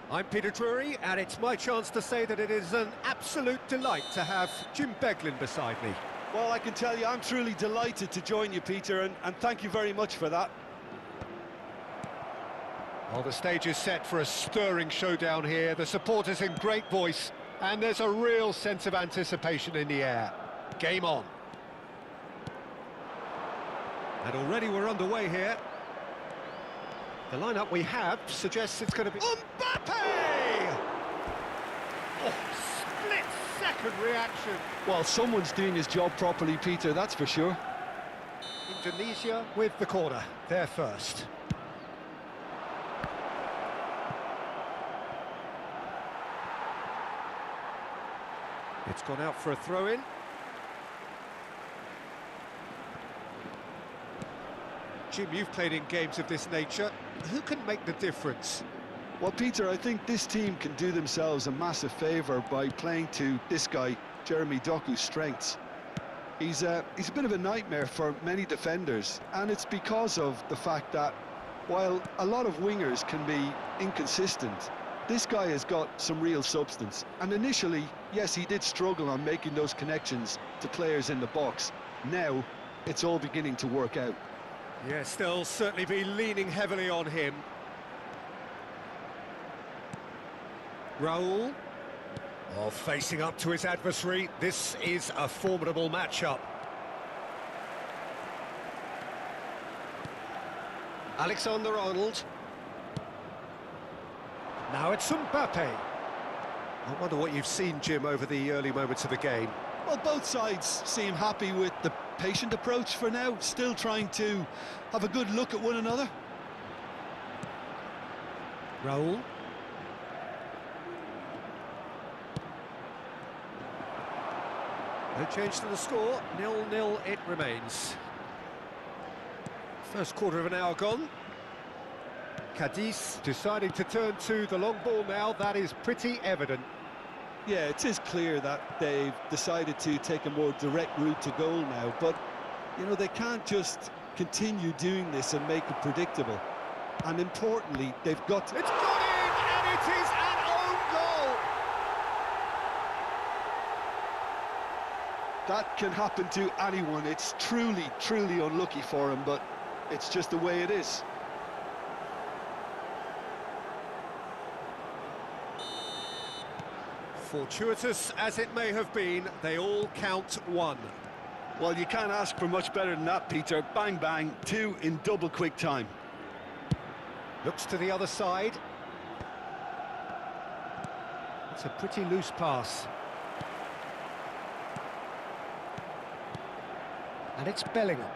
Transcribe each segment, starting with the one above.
I'm Peter Drury, and it's my chance to say that it is an absolute delight to have Jim Beglin beside me. Well, I can tell you I'm truly delighted to join you, Peter, and thank you very much for that. Well, the stage is set for a stirring showdown here. The supporters in great voice, and there's a real sense of anticipation in the air. Game on. And already we're underway here. The lineup we have suggests it's going to be... Mbappe! Oh, split-second reaction. Well, someone's doing his job properly, Peter, that's for sure. Indonesia with the corner. They're first. It's gone out for a throw-in. Jim, you've played in games of this nature. Who can make the difference? Well, Peter, I think this team can do themselves a massive favour by playing to this guy, Jeremy Doku's strengths. He's a bit of a nightmare for many defenders, and it's because of the fact that while a lot of wingers can be inconsistent, this guy has got some real substance. And initially, yes, he did struggle on making those connections to players in the box. Now, it's all beginning to work out. Yes, they'll certainly be leaning heavily on him. Raul. Oh, facing up to his adversary. This is a formidable matchup. Alexander-Arnold. Now it's Mbappe. I wonder what you've seen, Jim, over the early moments of the game. Well, both sides seem happy with the patient approach for now, still trying to have a good look at one another. Raul. No change to the score, 0-0 it remains. First quarter of an hour gone. Cadiz deciding to turn to the long ball now, that is pretty evident. Yeah, it is clear that they've decided to take a more direct route to goal now, but, you know, they can't just continue doing this and make it predictable. And importantly, they've got to... It's gone in, and it is an own goal! That can happen to anyone. It's truly, truly unlucky for him, but it's just the way it is. Fortuitous as it may have been, they all count one. Well, you can't ask for much better than that, Peter. Bang, bang, two in double quick time. Looks to the other side. It's a pretty loose pass. And it's Bellingham.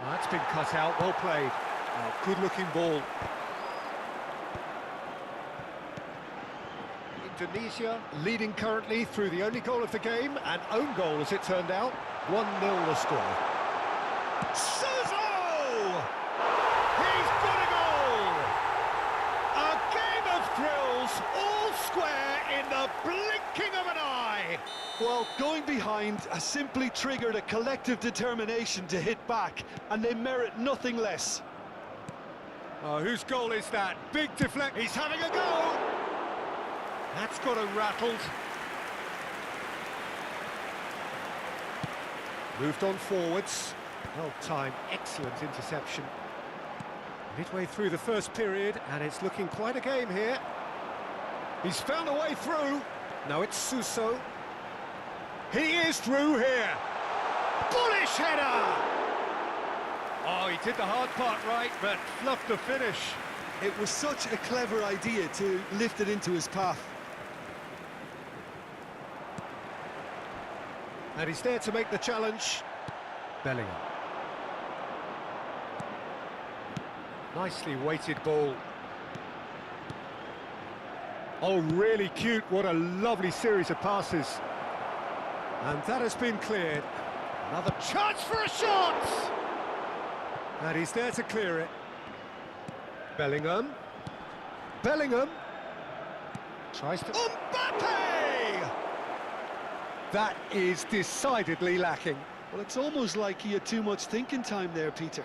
Oh, that's been cut out, well played. Oh, good-looking ball. Indonesia leading currently through the only goal of the game, an own goal as it turned out. 1-0 the score. Suso! He's got a goal! A game of thrills, all square in the blinking of an eye. Well, going behind has simply triggered a collective determination to hit back, and they merit nothing less. Oh, whose goal is that? Big deflect. He's having a go! That's got him rattled. Moved on forwards. Well timed, excellent interception. Midway through the first period, and it's looking quite a game here. He's found a way through. Now it's Suso. He is through here. Bullish header! Oh, he did the hard part right, but fluffed the finish. It was such a clever idea to lift it into his path. And he's there to make the challenge. Bellingham. Nicely weighted ball. Oh, really cute. What a lovely series of passes. And that has been cleared. Another chance for a shot! And he's there to clear it. Bellingham. Bellingham. Tries to... Mbappe! That is decidedly lacking. Well, it's almost like he had too much thinking time there, Peter.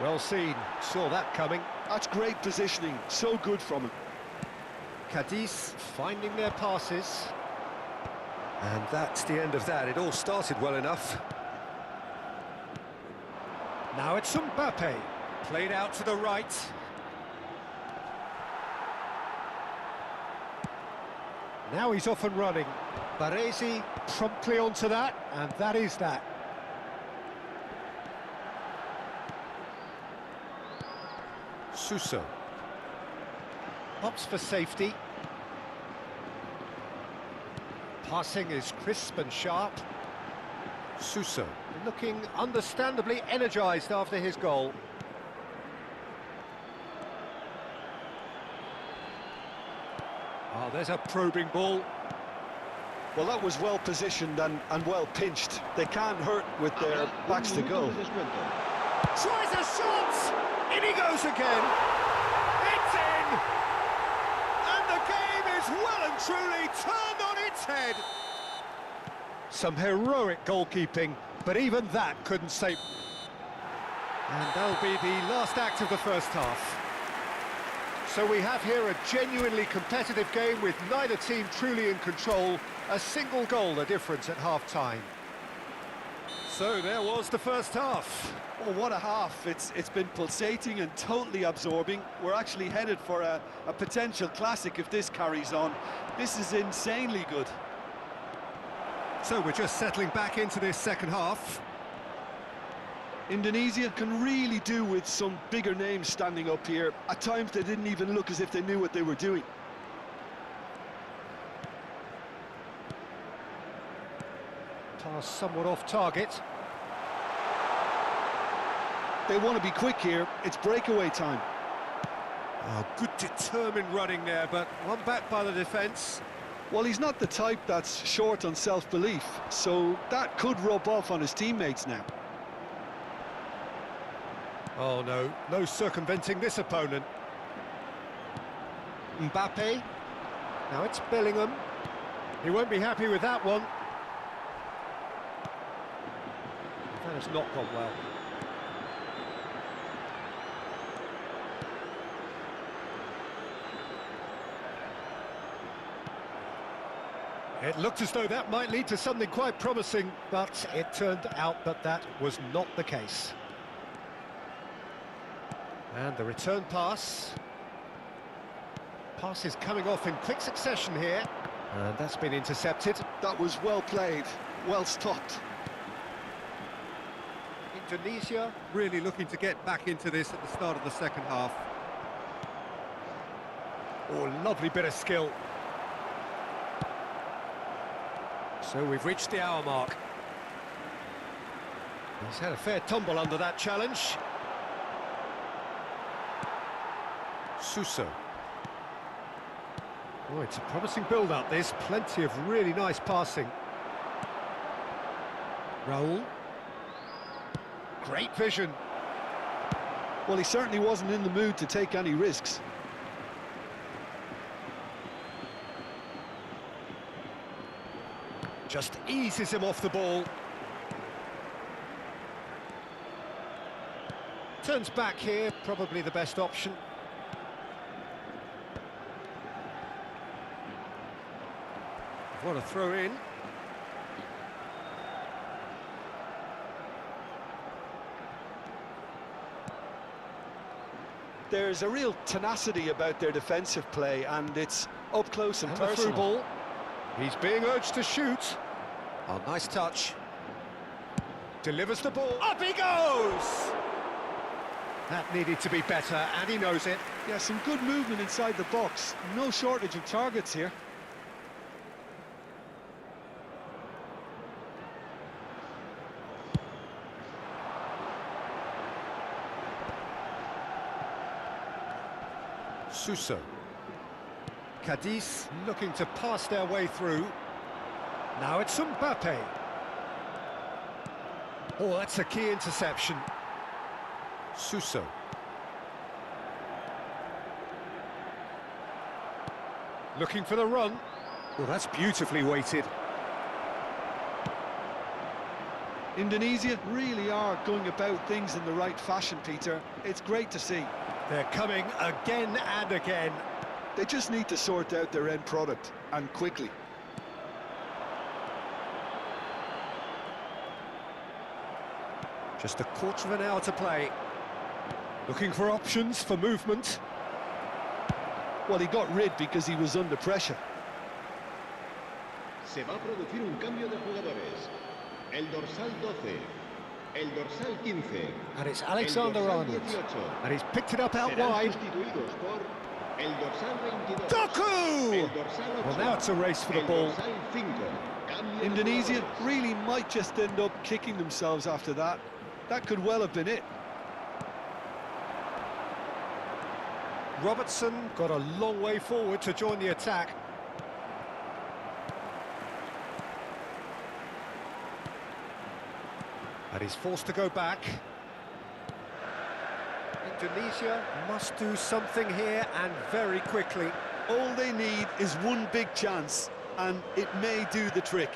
Well seen, saw that coming. That's great positioning, so good from him. Cadiz finding their passes. And that's the end of that. It all started well enough. Now it's Mbappe, played out to the right. Now he's off and running. Baresi promptly onto that, and that is that. Suso. Opts for safety. Passing is crisp and sharp. Suso looking understandably energised after his goal. Oh, there's a probing ball. Well, that was well positioned and well pinched. They can't hurt with their backs to goal. Tries a shot! In he goes again! It's in! And the game is well and truly turned on its head! Some heroic goalkeeping, but even that couldn't save... And that'll be the last act of the first half. So we have here a genuinely competitive game with neither team truly in control. A single goal the difference at half-time. So there was the first half. Oh, what a half. It's been pulsating and totally absorbing. We're actually headed for a potential classic if this carries on. This is insanely good. So we're just settling back into this second half. Indonesia can really do with some bigger names standing up here. At times they didn't even look as if they knew what they were doing. Pass somewhat off target. They want to be quick here. It's breakaway time. Oh, good determined running there, but one back by the defence. Well, he's not the type that's short on self-belief, so that could rub off on his teammates now. Oh no, no circumventing this opponent. Mbappe. Now it's Bellingham. He won't be happy with that one. That has not gone well. It looked as though that might lead to something quite promising, but it turned out that that was not the case. And the return pass. Pass is coming off in quick succession here. And that's been intercepted. That was well played, well stopped. Indonesia really looking to get back into this at the start of the second half. Oh, lovely bit of skill. So we've reached the hour mark. He's had a fair tumble under that challenge. Suso. Oh, it's a promising build-up, this. Plenty of really nice passing. Raul. Great vision. Well, he certainly wasn't in the mood to take any risks. Just eases him off the ball. Turns back here, probably the best option. What a throw in. There's a real tenacity about their defensive play, and it's up close and personal. The through ball. He's being urged to shoot. Oh, nice touch. Delivers the ball. Up he goes! That needed to be better, and he knows it. Yeah, some good movement inside the box. No shortage of targets here. Suso. Cadiz looking to pass their way through. Now it's Mbappe. Oh, that's a key interception. Suso. Looking for the run. Oh, that's beautifully weighted. Indonesia really are going about things in the right fashion, Peter. It's great to see. They're coming again and again. They just need to sort out their end product, and quickly. Just a quarter of an hour to play. Looking for options for movement. Well, he got rid because he was under pressure. Se va a producir un cambio de jugadores. El dorsal 12, el dorsal 15. And it's Alexander-Arnold. And he's picked it up out wide. Sustituidos por el dorsal 22. Doku! El dorsal 8. Well, now it's a race for the el ball. dorsal 5. Cambio de Indonesia jugadores. really might just end up kicking themselves after that. That could well have been it. Robertson got a long way forward to join the attack. And he's forced to go back. Indonesia must do something here, and very quickly. All they need is one big chance, and it may do the trick.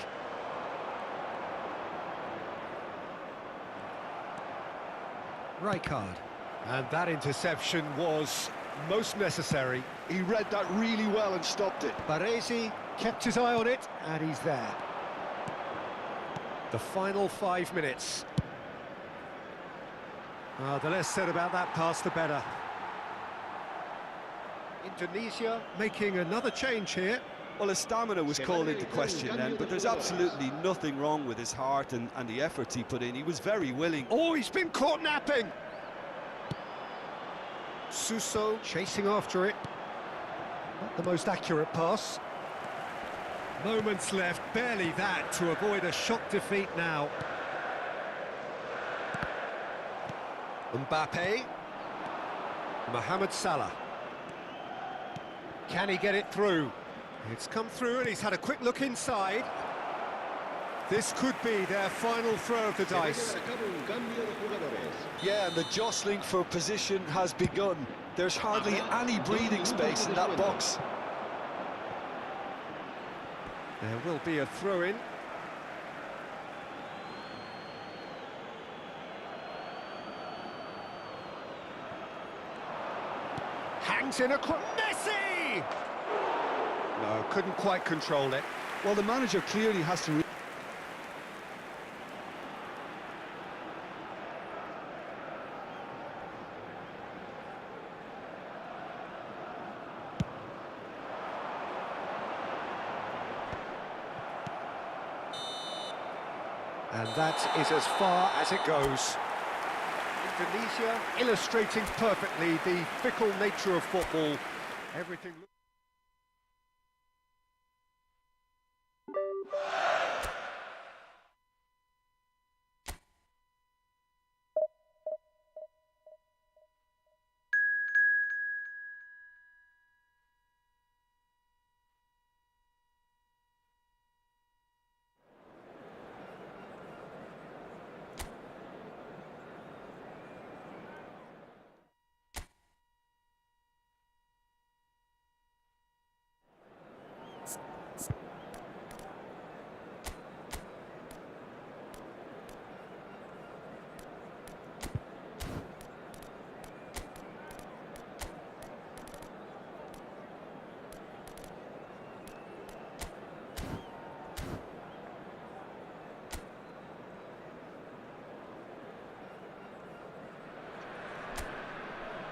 Rijkaard. And that interception was most necessary. He read that really well and stopped it. Baresi kept his eye on it, and he's there. The final 5 minutes. The less said about that pass, the better. Indonesia making another change here. Well, his stamina was called into question then, but there's absolutely nothing wrong with his heart and the efforts he put in. He was very willing. Oh, he's been caught napping! Suso chasing after it. Not the most accurate pass. Moments left, barely that, to avoid a shock defeat now. Mbappe. Mohamed Salah. Can he get it through? It's come through and he's had a quick look inside. This could be their final throw of the dice. Yeah, and the jostling for position has begun. There's hardly any breathing space in that box. There will be a throw-in. Hangs in across. Messi! No, couldn't quite control it. Well, the manager clearly has to... And that is as far as it goes. Indonesia illustrating perfectly the fickle nature of football. Everything...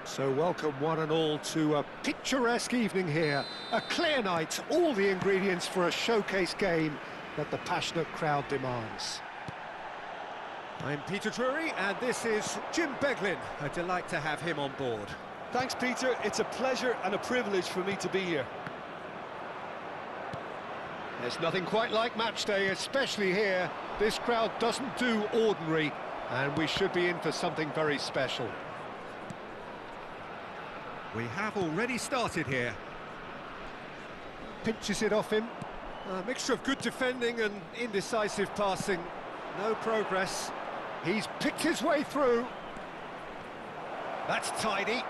So welcome one and all to a picturesque evening here. A clear night, all the ingredients for a showcase game that the passionate crowd demands. I'm Peter Drury and this is Jim Beglin. A delight to have him on board. Thanks, Peter. It's a pleasure and a privilege for me to be here. There's nothing quite like match day, especially here. This crowd doesn't do ordinary, and we should be in for something very special. We have already started here. Pinches it off him. A mixture of good defending and indecisive passing. No progress. He's picked his way through. That's tidy.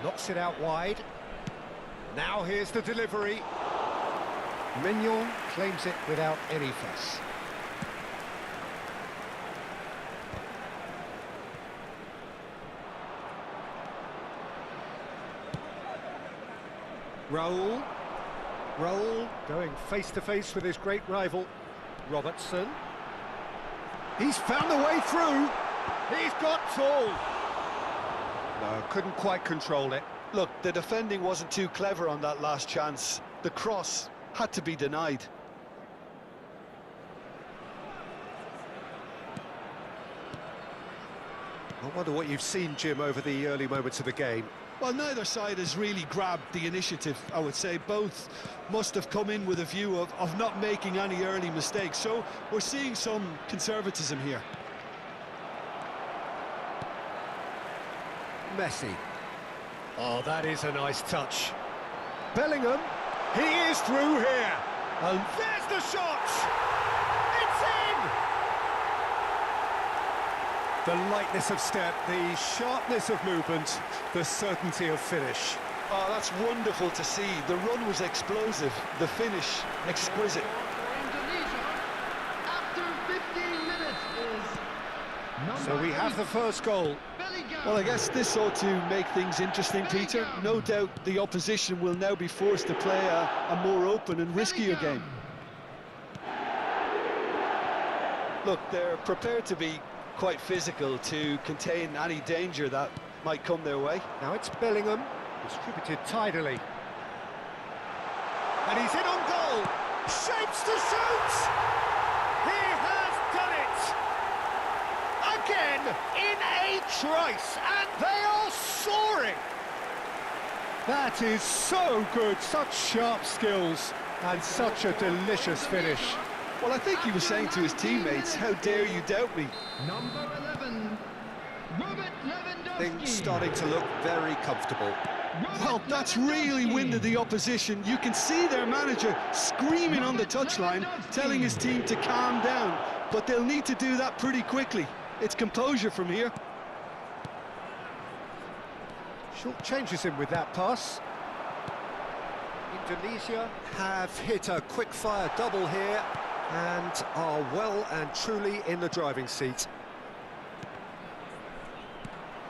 Knocks it out wide. Now here's the delivery. Mignon claims it without any fuss. Raul going face-to-face with his great rival, Robertson. He's found the way through. He's got tall. No, couldn't quite control it. Look, the defending wasn't too clever on that last chance. The cross had to be denied. I wonder what you've seen, Jim, over the early moments of the game. Well, neither side has really grabbed the initiative, I would say. Both must have come in with a view of not making any early mistakes. So we're seeing some conservatism here. Messi. Oh, that is a nice touch. Bellingham, he is through here. And there's the shot! It's in! The lightness of step, the sharpness of movement, the certainty of finish. Oh, that's wonderful to see. The run was explosive, the finish exquisite. Indonesia, after 15 minutes, is So we have the first goal. Well, I guess this ought to make things interesting, Peter. No doubt the opposition will now be forced to play a more open and riskier game. Look, they're prepared to be quite physical to contain any danger that might come their way. Now it's Bellingham, distributed tidily. And he's in on goal. Shapes to shoot! He has done it! Again, in a trice, and they are soaring! That is so good, such sharp skills, and such a delicious finish. Well, I think he was saying to his teammates, how dare you doubt me? number 11, Robert Lewandowski. Things starting to look very comfortable. Well, that's really winded the opposition. You can see their manager screaming on the touchline, telling his team to calm down. But they'll need to do that pretty quickly. It's composure from here. Short changes him with that pass. Indonesia have hit a quick-fire double here and are well and truly in the driving seat.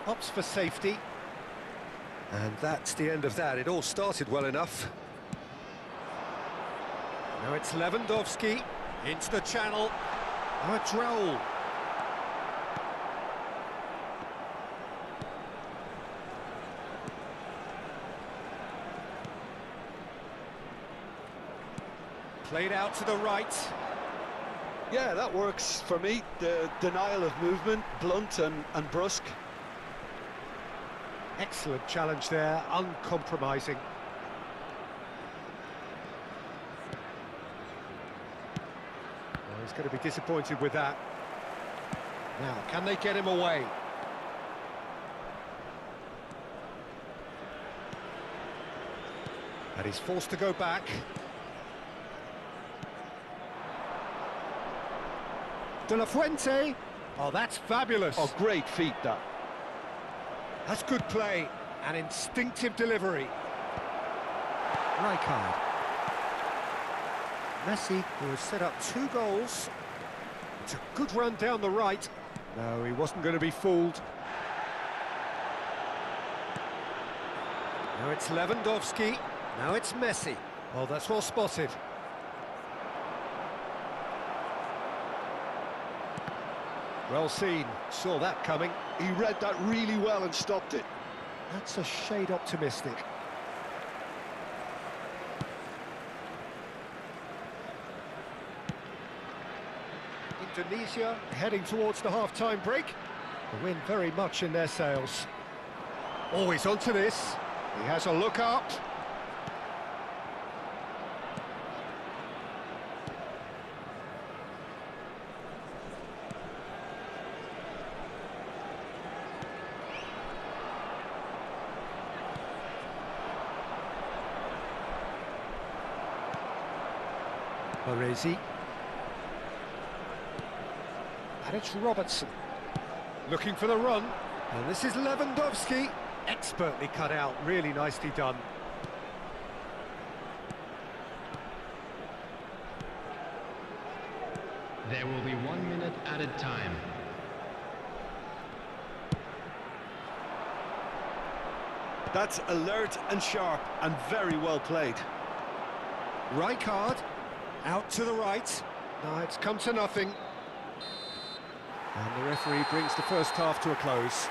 Opts for safety. And that's the end of that. It all started well enough. Now it's Lewandowski into the channel. Now it's Raul. Played out to the right. Yeah, that works for me. The denial of movement, blunt and brusque. Excellent challenge there, uncompromising. Oh, he's going to be disappointed with that. Now, can they get him away? And he's forced to go back. De La Fuente. Oh, that's fabulous. Oh, great feat, that. That's good play, an instinctive delivery. Rijkaard. Messi, who has set up 2 goals. It's a good run down the right. No, he wasn't going to be fooled. Now it's Lewandowski. Now it's Messi. Oh, that's well spotted. Well seen, saw that coming. He read that really well and stopped it. That's a shade optimistic. Indonesia heading towards the half-time break. The win very much in their sails. Always onto this. He has a look up. Baresi. And it's Robertson. Looking for the run. And this is Lewandowski. Expertly cut out, really nicely done. There will be 1 minute added time. That's alert and sharp and very well played. Right card, out to the right. Now it's come to nothing. And the referee brings the first half to a close.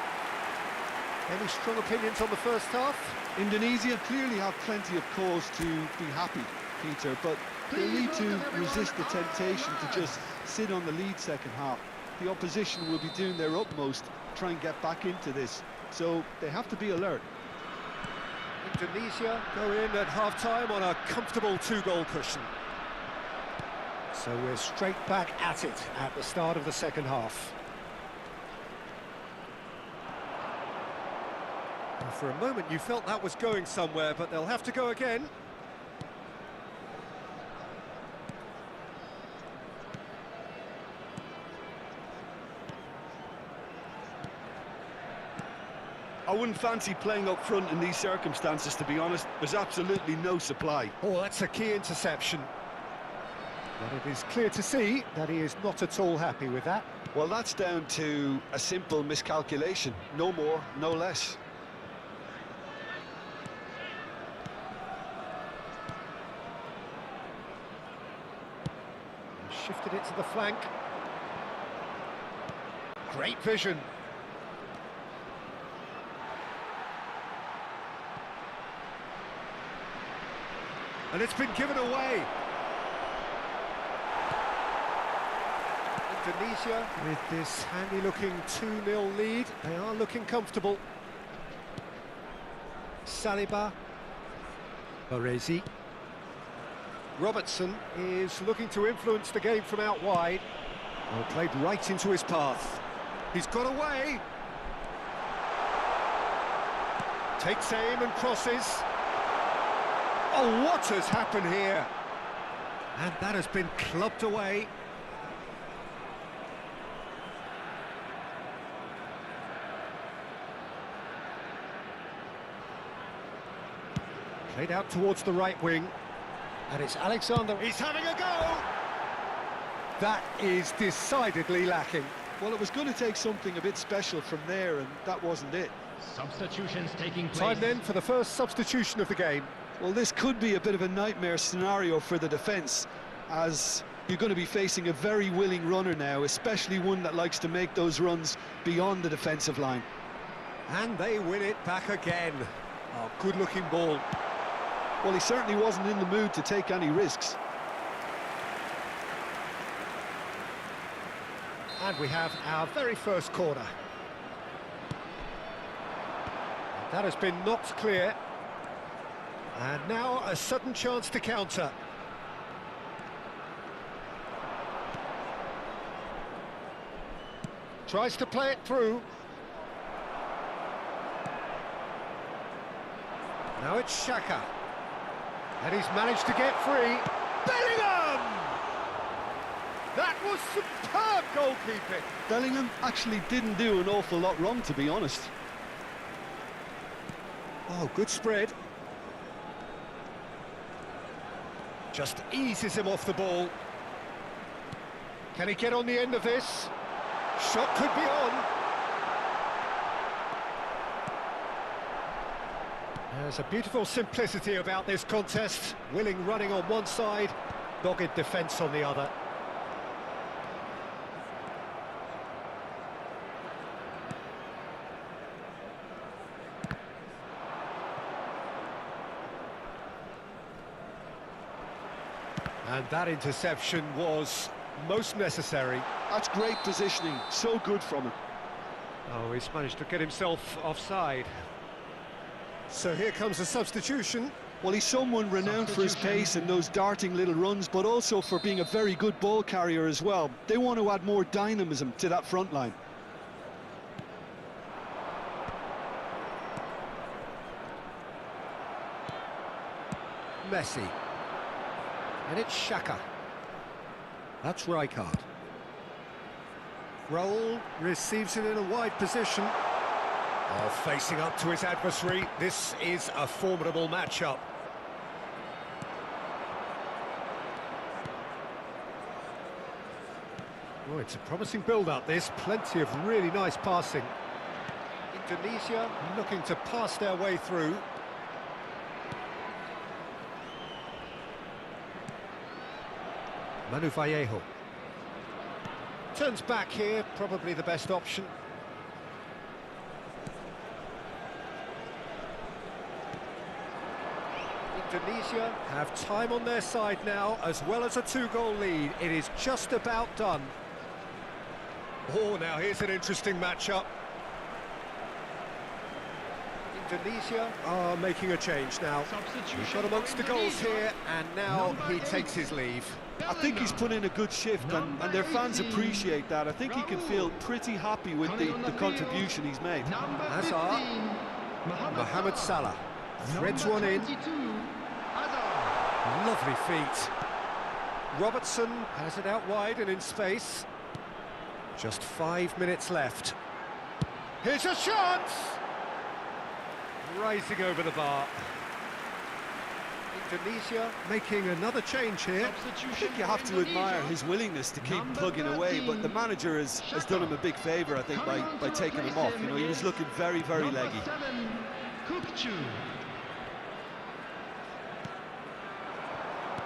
Any strong opinions on the first half? Indonesia clearly have plenty of cause to be happy, Peter, but they need to resist the temptation to just sit on the lead second half. The opposition will be doing their utmost to try and get back into this, so they have to be alert. Indonesia go in at half-time on a comfortable 2-goal cushion. So we're straight back at it at the start of the second half. Well, for a moment you felt that was going somewhere, but they'll have to go again. I wouldn't fancy playing up front in these circumstances, to be honest. There's absolutely no supply. Oh, that's a key interception. But it is clear to see that he is not at all happy with that. Well, that's down to a simple miscalculation. No more, no less. Shifted it to the flank. Great vision. And it's been given away. Indonesia, with this handy-looking 2-0 lead, they are looking comfortable. Saliba. Baresi. Robertson is looking to influence the game from out wide. Well, played right into his path. He's got away. Takes aim and crosses. Oh, what has happened here? And that has been clubbed away. Played out towards the right wing. And it's Alexander. He's having a go! That is decidedly lacking. Well, it was going to take something a bit special from there, and that wasn't it. Substitutions taking place. Time then for the first substitution of the game. Well, this could be a bit of a nightmare scenario for the defence, as you're going to be facing a very willing runner now, especially one that likes to make those runs beyond the defensive line. And they win it back again. Oh, good-looking ball. Well, he certainly wasn't in the mood to take any risks. And we have our very first corner. That has been knocked clear. And now a sudden chance to counter. Tries to play it through. Now it's Xhaka. And he's managed to get free. Bellingham! That was superb goalkeeping. Bellingham actually didn't do an awful lot wrong, to be honest. Oh, good spread. Just eases him off the ball. Can he get on the end of this? Shot could be on. There's a beautiful simplicity about this contest. Willing running on one side, dogged defence on the other. And that interception was most necessary. That's great positioning, so good from him. Oh, he's managed to get himself offside. So here comes a substitution. Well, he's someone renowned for his pace and those darting little runs, but also for being a very good ball carrier as well. They want to add more dynamism to that front line. Messi. And it's Xhaka. That's Rijkaard. Raul receives it in a wide position. Oh, facing up to his adversary. This is a formidable matchup. Oh, it's a promising build-up, this. Plenty of really nice passing. Indonesia looking to pass their way through. Manu Vallejo. Turns back here, probably the best option. Indonesia have time on their side now, as well as a two-goal lead. It is just about done. Oh, now here's an interesting matchup. Indonesia are making a change now. He's got amongst the goals here, and now he takes his leave. I think he's put in a good shift, and their fans appreciate that. I think he can feel pretty happy with the contribution he's made. Hazard, Mohamed Salah, threads one in. Lovely feet. Robertson has it out wide and in space. Just 5 minutes left. Here's a chance! Rising over the bar. Indonesia making another change here. I think you have to admire his willingness to keep plugging away, but the manager has done him a big favour, I think, by taking him off. You know, he was looking very, very leggy.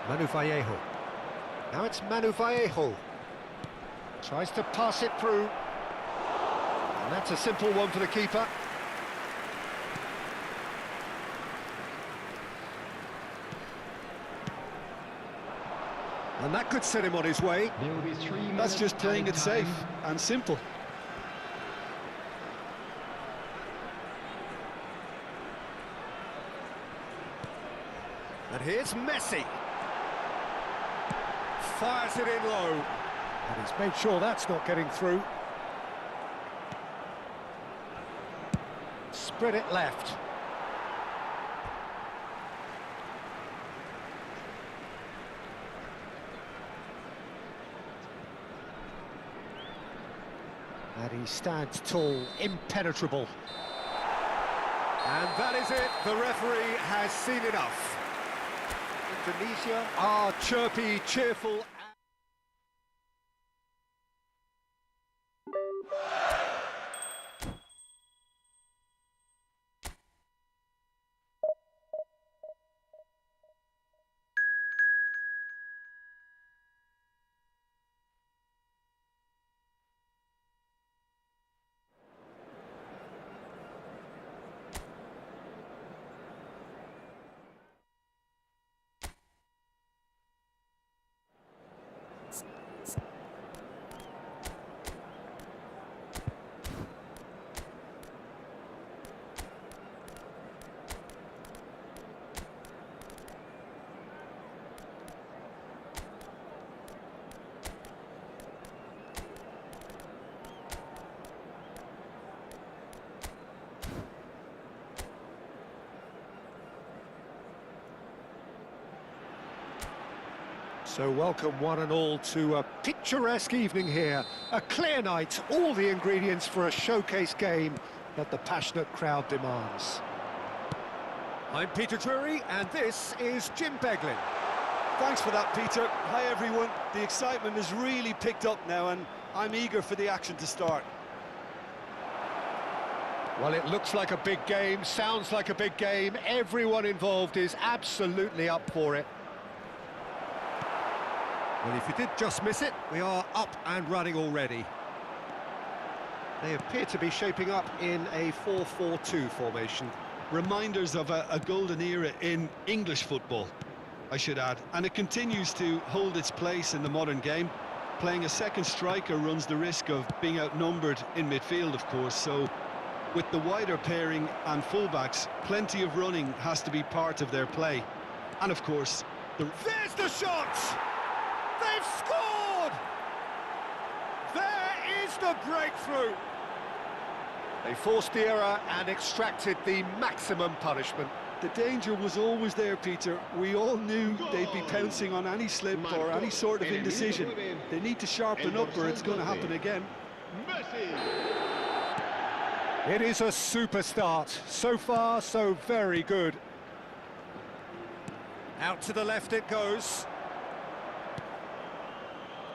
Manu Vallejo. Now it's Manu Vallejo. Tries to pass it through. And that's a simple one for the keeper. And that could set him on his way. That's just playing it safe and simple. And here's Messi. Fires it in low. And he's made sure that's not getting through. Spread it left. And he stands tall, impenetrable. And that is it. The referee has seen enough. Indonesia are chirpy, cheerful. So welcome one and all to a picturesque evening here. A clear night, all the ingredients for a showcase game that the passionate crowd demands. I'm Peter Drury, and this is Jim Beglin. Thanks for that, Peter. Hi, everyone. The excitement has really picked up now, and I'm eager for the action to start. Well, it looks like a big game, sounds like a big game. Everyone involved is absolutely up for it. Well, if you did just miss it, we are up and running already. They appear to be shaping up in a 4-4-2 formation. Reminders of a golden era in English football, I should add. And it continues to hold its place in the modern game. Playing a second striker runs the risk of being outnumbered in midfield, of course. So, with the wider pairing and fullbacks, plenty of running has to be part of their play. And, of course, There's the shot! They've scored! There is the breakthrough! They forced the error and extracted the maximum punishment. The danger was always there, Peter. We all knew they'd be pouncing on any slip or any sort of indecision. They need to sharpen up or it's going to happen again. It is a super start. So far, so very good. Out to the left it goes.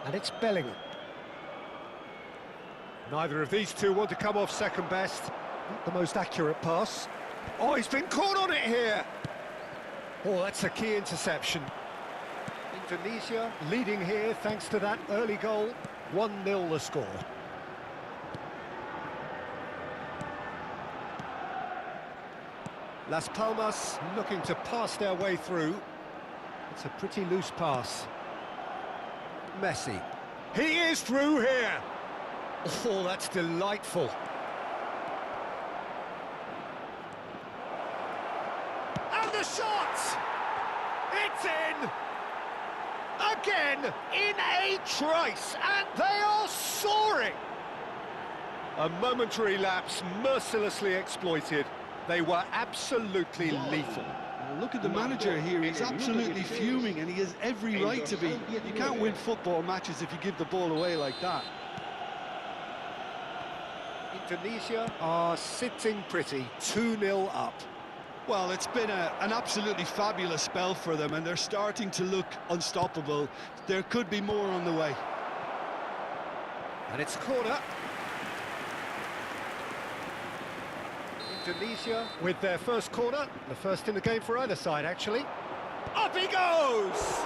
And it's Bellingham. Neither of these two want to come off second best. Not the most accurate pass. Oh, he's been caught on it here. Oh, that's a key interception. Indonesia leading here thanks to that early goal. 1-0 the score. Las Palmas looking to pass their way through. It's a pretty loose pass. Messi. He is through here. Oh, that's delightful. And the shot! It's in! Again, in a trice, and they are soaring! A momentary lapse mercilessly exploited. They were absolutely lethal. Look at the manager here, he's absolutely fuming and he has every right to be. You can't win football matches if you give the ball away like that. Indonesia are sitting pretty, 2-0 up. Well, it's been an absolutely fabulous spell for them and they're starting to look unstoppable. There could be more on the way. And it's a corner. Indonesia with their first corner, the first in the game for either side, actually. Up he goes!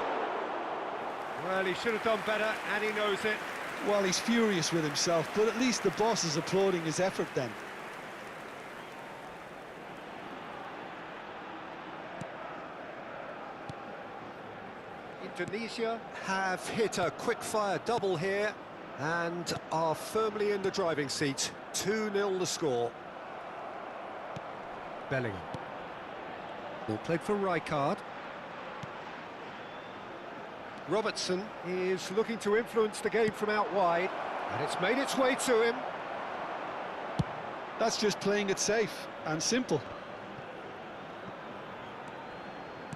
Well, he should have done better, and he knows it. Well, he's furious with himself, but at least the boss is applauding his effort then. Indonesia have hit a quick-fire double here, and are firmly in the driving seat. 2-0 the score. Bellingham. Ball played for Rijkaard. Robertson is looking to influence the game from out wide, and it's made its way to him. That's just playing it safe and simple.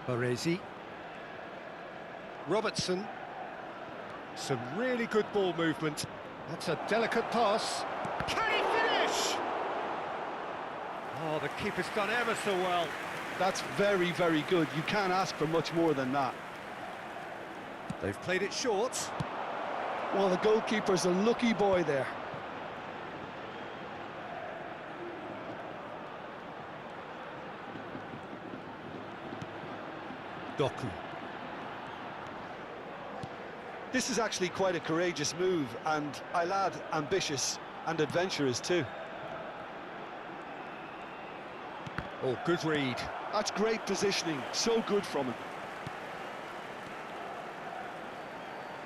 Baresi. Robertson. Some really good ball movement. That's a delicate pass. Can he finish? Oh, the keeper's done ever so well. That's very, very good. You can't ask for much more than that. They've played it short. Well, the goalkeeper's a lucky boy there. Doku. This is actually quite a courageous move, and I'll add ambitious and adventurous too. Oh, good read. That's great positioning, so good from him.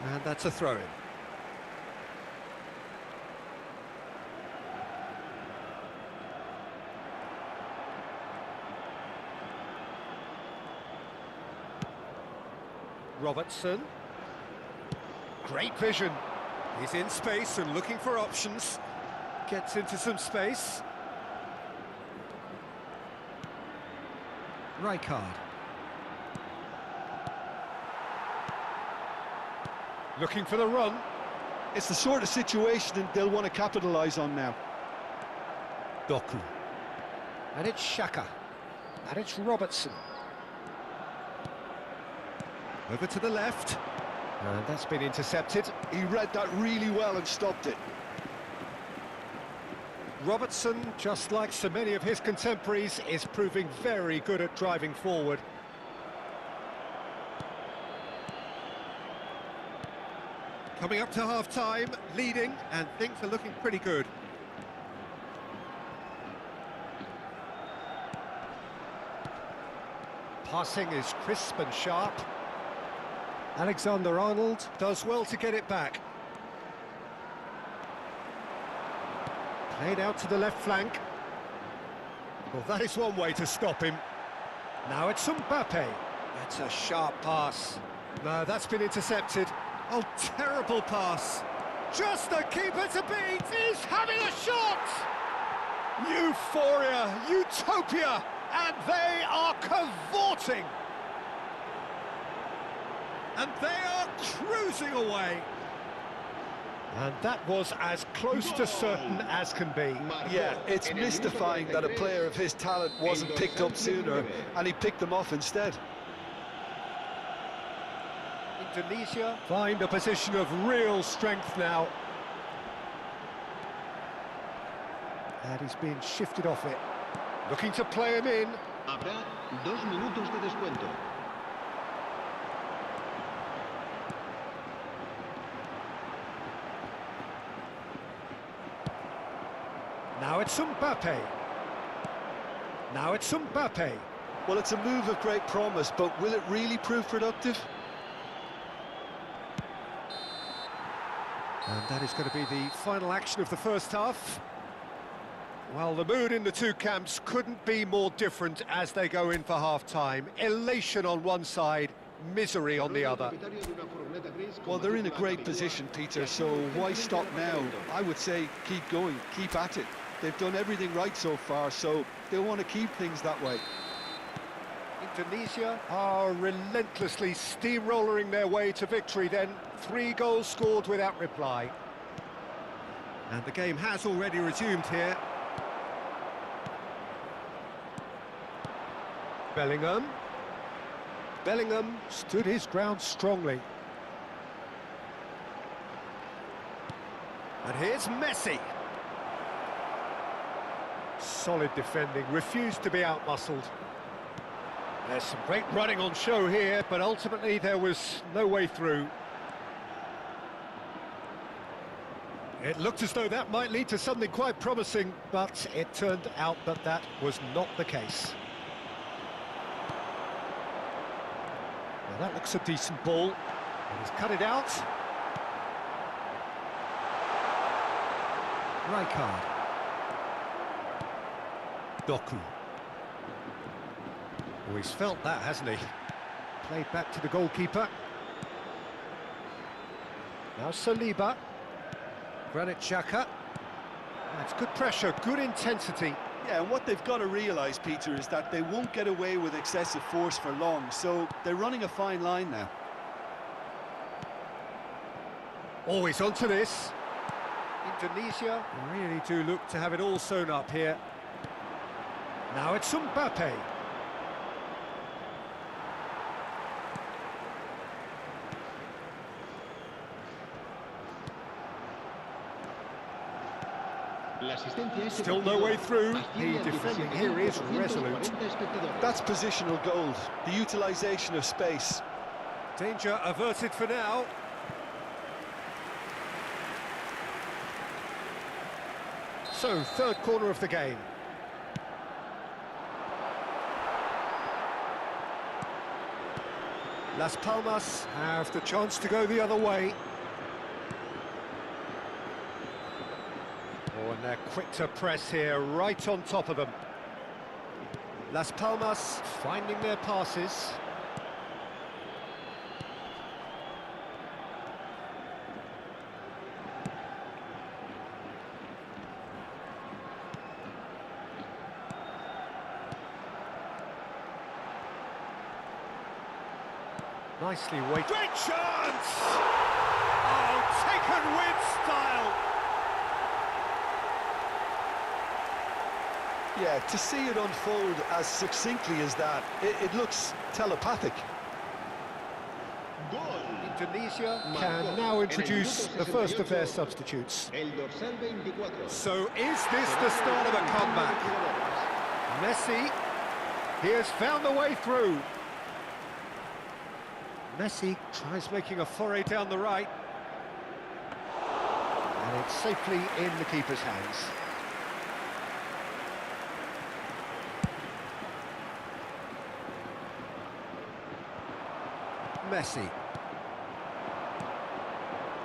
And that's a throw-in. Robertson. Great vision. He's in space and looking for options. Gets into some space. Rijkaard. Looking for the run. It's the sort of situation they'll want to capitalise on now. Doku. And it's Xhaka. And it's Robertson. Over to the left. And that's been intercepted. He read that really well and stopped it. Robertson, just like so many of his contemporaries, is proving very good at driving forward. Coming up to half-time, leading, and things are looking pretty good. Passing is crisp and sharp. Alexander-Arnold does well to get it back. Played out to the left flank. Well, that is one way to stop him. Now it's Mbappe. That's a sharp pass. No, that's been intercepted. Oh, terrible pass. Just the keeper to beat. He's having a shot. Euphoria, utopia, and they are cavorting. And they are cruising away. And that was as close to certain as can be. Yeah, it's mystifying that a player of his talent wasn't picked up sooner, and he picked them off instead. Indonesia find a position of real strength now. And he's being shifted off it. Looking to play him in. Habrá 2 minutos de descuento. Now it's Mbappe. Now it's Mbappe. Well, it's a move of great promise, but will it really prove productive? And that is going to be the final action of the first half. Well, the mood in the two camps couldn't be more different as they go in for half-time. Elation on one side, misery on the other. Well, they're in a great position, Peter, so why stop now? I would say keep going, keep at it. They've done everything right so far, so they'll want to keep things that way. Indonesia are relentlessly steamrolling their way to victory then. 3 goals scored without reply. And the game has already resumed here. Bellingham. Bellingham stood his ground strongly. And here's Messi. Solid defending, refused to be outmuscled. There's some great running on show here, but ultimately there was no way through. It looked as though that might lead to something quite promising, but it turned out that that was not the case. Now that looks a decent ball. And he's cut it out. Rijkaard. Doku. Oh, he's felt that, hasn't he? Played back to the goalkeeper. Now Saliba. Granit Xhaka. That's good pressure, good intensity. Yeah, and what they've got to realise, Peter, is that they won't get away with excessive force for long, so they're running a fine line now. Oh, he's onto this. Indonesia really do look to have it all sewn up here. Now it's Mbappe. Still no way through. The defending here is resolute. That's positional gold, the utilisation of space. Danger averted for now. So, third corner of the game. Las Palmas have the chance to go the other way. Oh, and they're quick to press here, right on top of them. Las Palmas finding their passes. Nicely weighted. Great chance! Oh, taken with style! Yeah, to see it unfold as succinctly as that, it looks telepathic. Indonesia can now introduce the first of their substitutes. So is this the start of a comeback? Messi, he has found the way through. Messi tries making a foray down the right. And it's safely in the keeper's hands. Messi.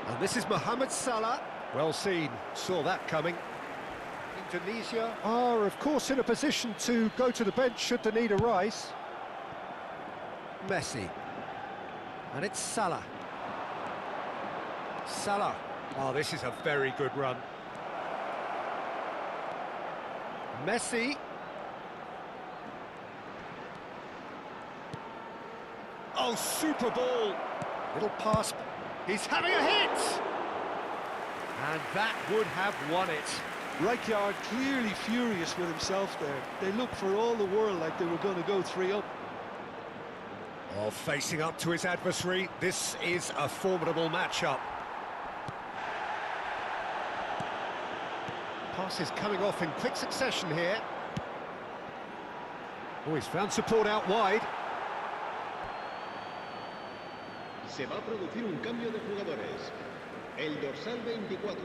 And this is Mohamed Salah. Well seen, saw that coming. Indonesia are, of course, in a position to go to the bench should the need arise. Messi. And it's Salah. Salah. Oh, this is a very good run. Messi. Oh, super ball. Little pass. He's having a hit! And that would have won it. Rijkaard clearly furious with himself there. They looked for all the world like they were going to go 3-up. Oh, facing up to his adversary, this is a formidable matchup. Passes coming off in quick succession here. Oh, he's found support out wide. Se va a producir un cambio de jugadores. El dorsal 24,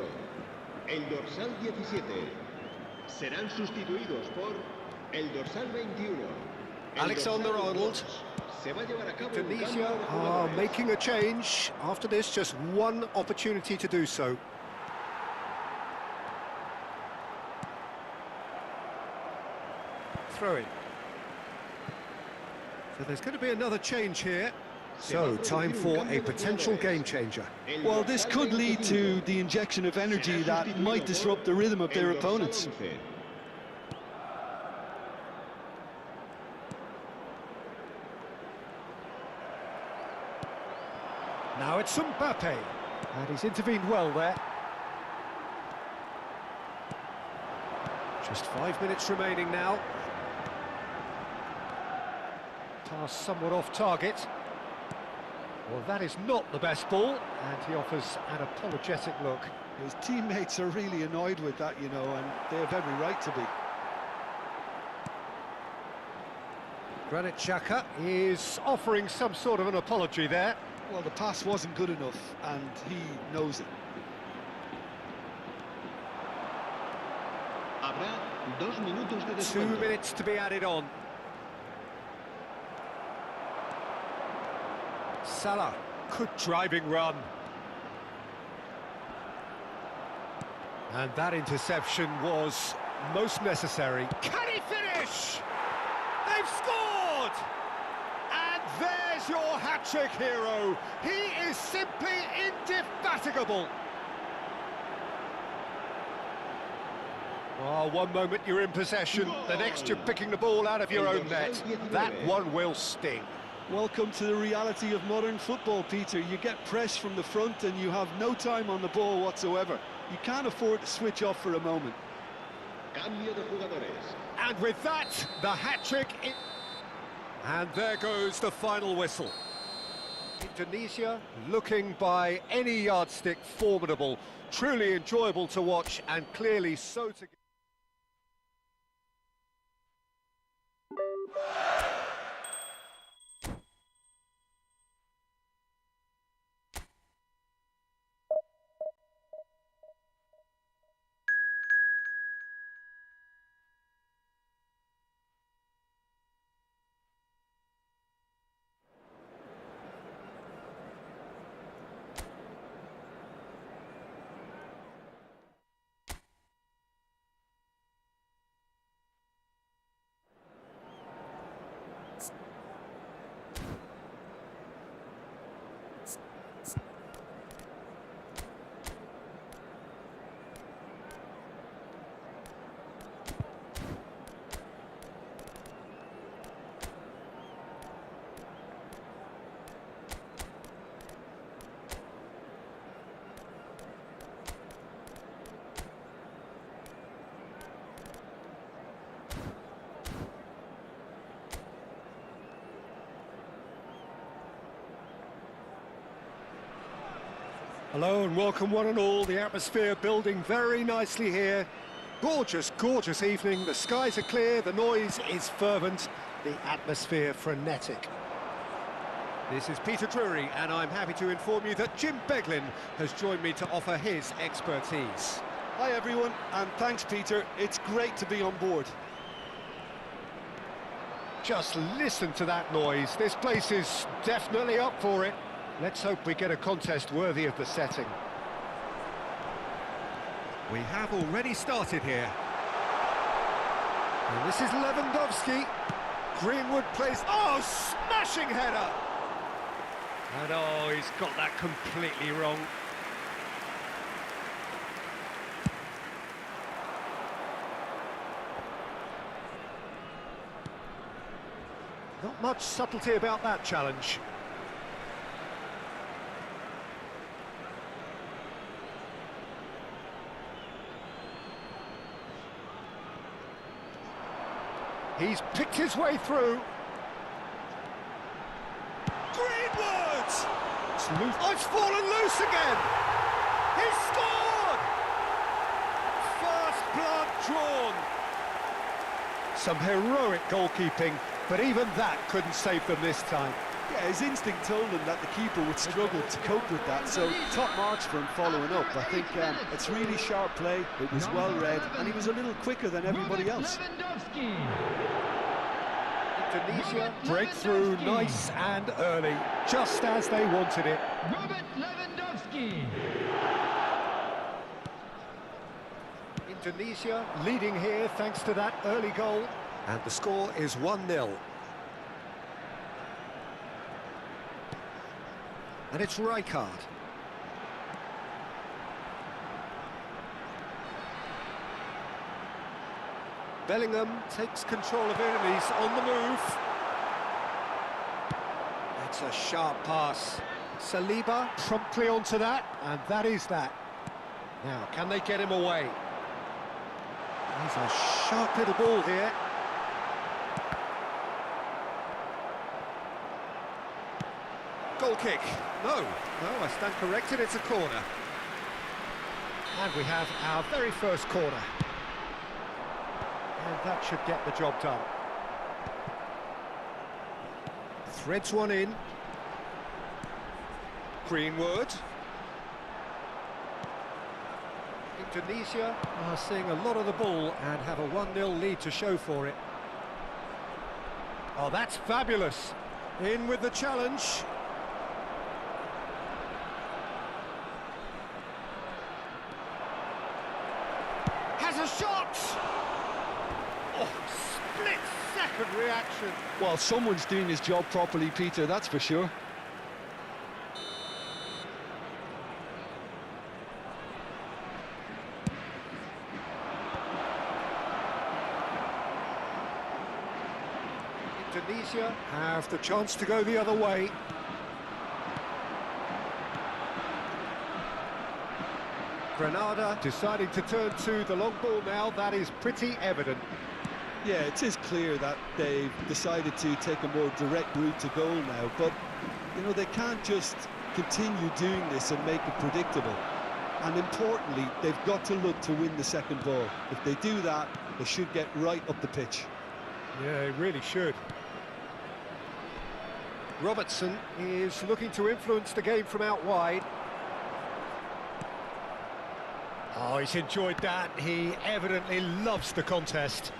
el dorsal 17 serán sustituidos por el dorsal 21. El Alexander-Arnold. dorsal 2. Se va a llevar a cabo un cambio Indonesia de are jugadores. making a change. After this, just one opportunity to do so. Throw in. So there's going to be another change here. So, time for a potential game changer. El Well, this dorsal could lead 25 to the injection of energy será that sustituido might por disrupt the rhythm of their el dorsal opponents. 11. Now it's Mbappe, and he's intervened well there. Just 5 minutes remaining now. Pass somewhat off target. Well, that is not the best ball, and he offers an apologetic look. His teammates are really annoyed with that, you know, and they have every right to be. Granit Xhaka is offering some sort of an apology there. Well, the pass wasn't good enough, and he knows it. Habrá 2 minutos de 2 descuento. minutes to be added on. Salah, good driving run. And that interception was most necessary. Can he finish? They've scored! And there's your hat-trick hero. He is simply indefatigable. Oh, one moment you're in possession, the next you're picking the ball out of your own net. That one will sting. Welcome to the reality of modern football, Peter. You get press from the front and you have no time on the ball whatsoever. You can't afford to switch off for a moment. Cambio de jugadores. And with that, the hat-trick... And there goes the final whistle. Indonesia looking by any yardstick formidable, truly enjoyable to watch and clearly so to... Hello and welcome one and all. The atmosphere building very nicely here. Gorgeous, gorgeous evening. The skies are clear, the noise is fervent, the atmosphere frenetic. This is Peter Drury and I'm happy to inform you that Jim Beglin has joined me to offer his expertise. Hi everyone, and thanks Peter. It's great to be on board. Just listen to that noise. This place is definitely up for it. Let's hope we get a contest worthy of the setting. We have already started here. And this is Lewandowski. Greenwood plays... Oh, smashing header! And oh, he's got that completely wrong. Not much subtlety about that challenge. He's picked his way through. Greenwood! It's loose. Oh, it's fallen loose again! He's scored! First blood. drawn. Some heroic goalkeeping, but even that couldn't save them this time. Yeah, his instinct told him that the keeper would struggle to cope with that, so top marks for him following up. I think it's really sharp play, it was well read, and he was a little quicker than everybody else. Indonesia breakthrough nice and early, just as they wanted it. Indonesia leading here thanks to that early goal, and the score is 1-0. And it's Rijkaard. Bellingham takes control of it and he's on the move. That's a sharp pass. Saliba promptly onto that, and that is that. Now, can they get him away? He's a sharp little ball here. Goal kick. No, I stand corrected, it's a corner. And we have our very first corner. And that should get the job done. Threads one in. Greenwood. Indonesia are seeing a lot of the ball and have a 1-0 lead to show for it. Oh, that's fabulous. In with the challenge. Has a shot! Oh, split-second reaction. Well, someone's doing his job properly, Peter, that's for sure. Indonesia have the chance to go the other way. Granada deciding to turn to the long ball now, that is pretty evident. Yeah, it is clear that they've decided to take a more direct route to goal now, but, you know, they can't just continue doing this and make it predictable. And importantly, they've got to look to win the second ball. If they do that, they should get right up the pitch. Yeah, they really should. Robertson is looking to influence the game from out wide. Oh, he's enjoyed that. He evidently loves the contest.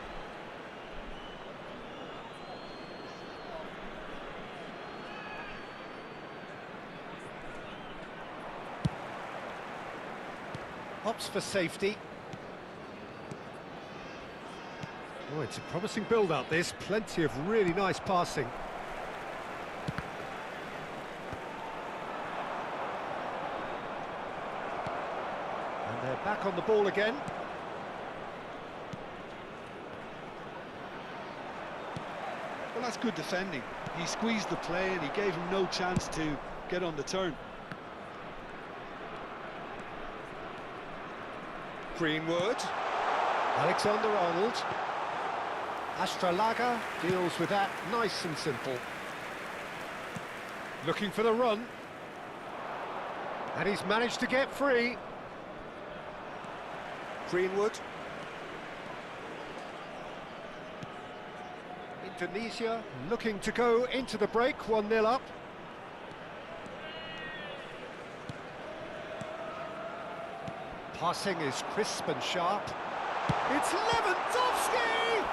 Opts for safety. Oh, it's a promising build-up, this. Plenty of really nice passing. And they're back on the ball again. Well, that's good defending. He squeezed the play and he gave him no chance to get on the turn. Greenwood. Alexander-Arnold. Astralaga deals with that nice and simple. Looking for the run. And he's managed to get free. Greenwood. Indonesia looking to go into the break, 1-0 up. Passing is crisp and sharp. It's Lewandowski!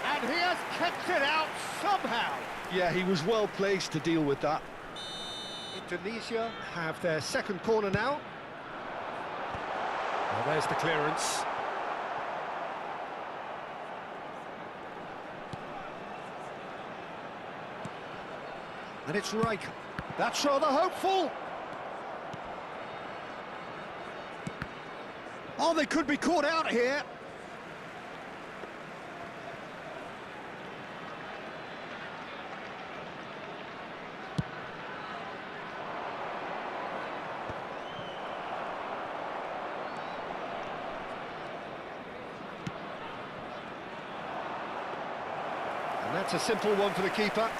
And he has kept it out somehow. Yeah, he was well placed to deal with that. Indonesia have their second corner now. Well, there's the clearance. And it's Reich. That's rather hopeful. Oh, they could be caught out here. And that's a simple one for the keeper.